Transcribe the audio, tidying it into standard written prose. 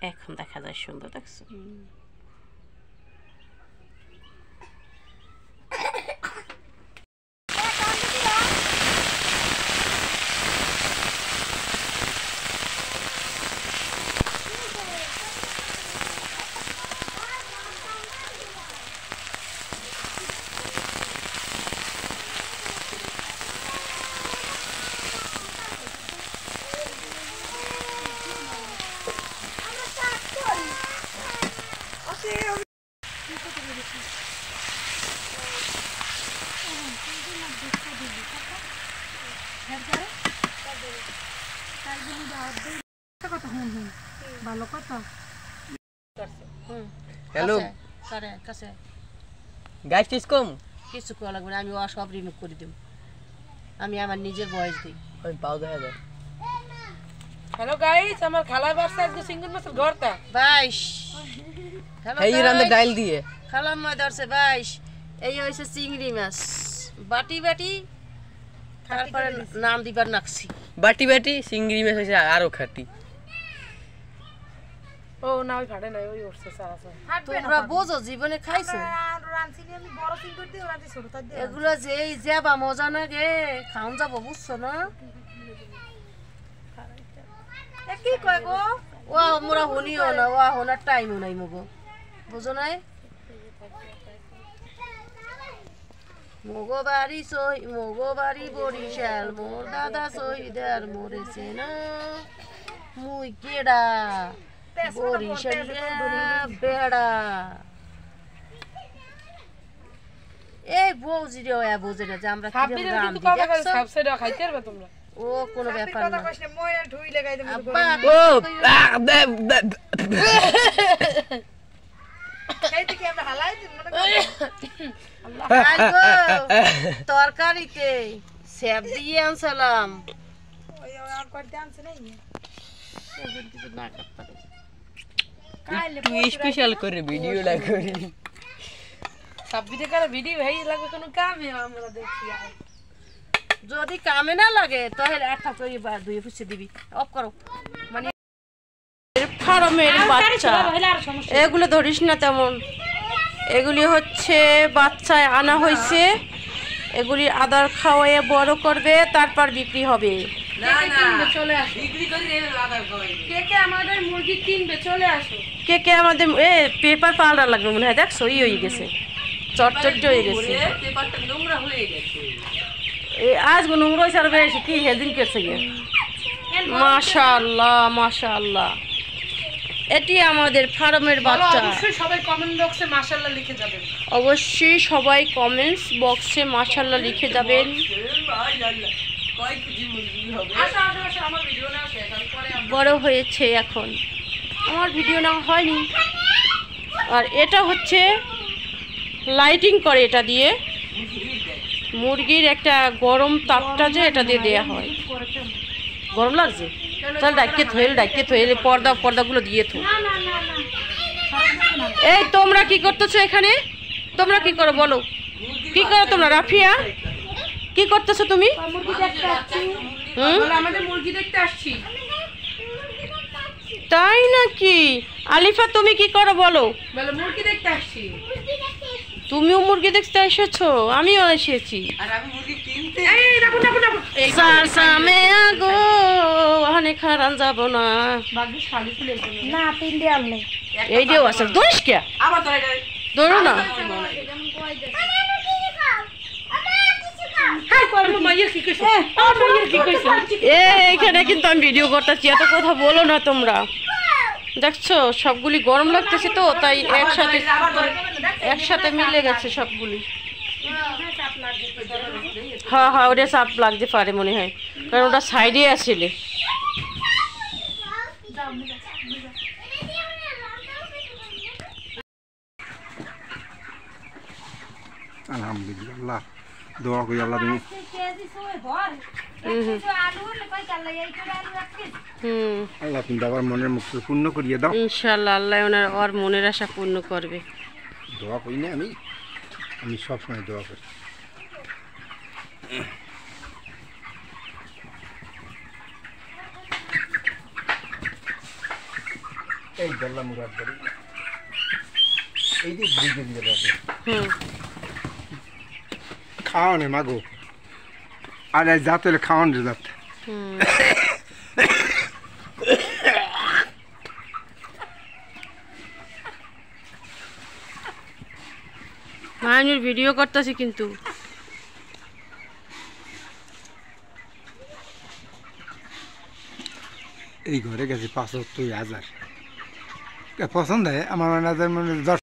এখন দেখা যায় সুন্দর, দেখছো? হ্যালো গাইস, কিসকম কিছু করা লাগবে না, আমি ও সব রিমুভ করে দেব। আমি আমার নিজের ভয়েস দিই। আমি পাও দেখা যায়। হ্যালো গাইস, আমার খালা বাসা আজকে সিঙ্গুর মাছের ঘরটা 22। হ্যালো এই রান্দা ডাইল দিয়ে খালাম মা ধরছে 22। এই হইছে চিংড়ি মাছ বাটি বাটি, তারপরে নাম দিবার নাকছি। বাটি বাটি চিংড়ি মাছ হইছে আরো খাটি। ও না, ওই ফাটে নাই, ওই উঠছে সারা সারা। তোমরা বোঝো জীবনে খাইছো এগুলো যে এই যাবা মজা না গে, খাওন যাবো, বুঝছো না? কি কয় গো ও মোরা হনিও না, ও হনার টাইমও নাই মগো, বুঝো নাই? মগো বাড়ি বরিশাল, মোর দাদা শহীদার মরেছে না, মুই কেডা বরিশাল বেড়া। এই বৌজি রে, ওয়া বৌজি রে, যে আমরা কিরম রাম দি দেখছো? সাবসাইড খাইতে পারবে তোমরা? ও কোনো ব্যাপার না। আব্বা ও তরকারিতে স্যাপ দিয়ে আনছিলাম। তুই স্পেশাল করে ভিডিওটা করি। সাব্বিতে কারে ভিডিও হেই লাগবে কোনো কামে আমরা দেখি। যদি কামে না লাগে তাহলে একটা করে বা দুই পুষে দিবি। অফ করো। মানে ফার্মের বাচ্চা এগুলো ধরিস না তেমন, এগুলি হচ্ছে বাচ্চায় আনা হয়েছে, এগুলি আদার খাওয়াইয়ে বড় করবে, তারপর বিক্রি হবে। কে কে আমাদের পেপার পাল্টা লাগবে মনে হয়, দেখছো ই হয়ে গেছে, চটচট হয়ে গেছে। আজ নোংরা হয়েছে আর বেশি কি হেদিন কেছে গিয়ে। মাশাআল্লাহ মাশাআল্লাহ, এটি আমাদের ফার্মের বাচ্চা। সবাই কমেন্ট বক্সে মাশাআল্লাহ লিখে যাবেন। অবশ্যই সবাই কমেন্টস বক্সে মাশাআল্লাহ লিখে যাবেন। বড় হয়েছে এখন, আমার ভিডিও না হয়নি। আর এটা হচ্ছে লাইটিং করে, এটা দিয়ে মুরগির একটা গরম তাপটা যে এটা দিয়ে দেয়া হয়। গরম লাগছে, চল ডাইকে থইল পর্দাগুলো দিয়ে থো। এই তোমরা কি করতেছো এখানে? তোমরা কি করো বলো, কি করো তোমরা? রাফিয়া কি করতেছো তুমি? আমাদের মুরগি দেখতে আসছি। তাই নাকি? আলিফা তুমি কি করো বলো? বলো মুরগি দেখতে আসছি। তুমিও মুরগি দেখতে এসেছো? আমিও এসেছি। আর আমি মুরগি কিনতে অনেক হারান যাব না। না তিনটে আনলে এই যে আছে দোষ কে ধরো না। এখানে কিন্তু আমি ভিডিও করতেছি, এত কথা বলো না তোমরা। দেখছো সবগুলি গরম লাগতেছে তো, তাই একসাথে মিলে গেছে সবগুলি। হ্যাঁ হ্যাঁ, ওটা চাপ লাগতে পারে মনে হয়, কারণ ওটা সাইডে আসলে। আলহামদুলিল্লাহ, দোয়া করি আল্লাহ তুমি আল্লাহ তুমি বাবার মনের মুখ পূর্ণ করিয়ে দাও ইনশাআল্লাহ। আল্লাহ ওর মনের আশা পূর্ণ করবে। দোয়া করি না আমি সবসময় দোয়া করি। এই দল্লা মুরাদ বাড়ি এই যে ব্রিজে দিয়ে রাখে হুম খাওয়ানে মাগো আর এই জাত হলে খাওয়ানো জাত হুম মায়ানুর ভিডিও করতেছি কিন্তু এই ঘরে গেছে ৭৫,০০০ পছন্দ হয় আমার ১০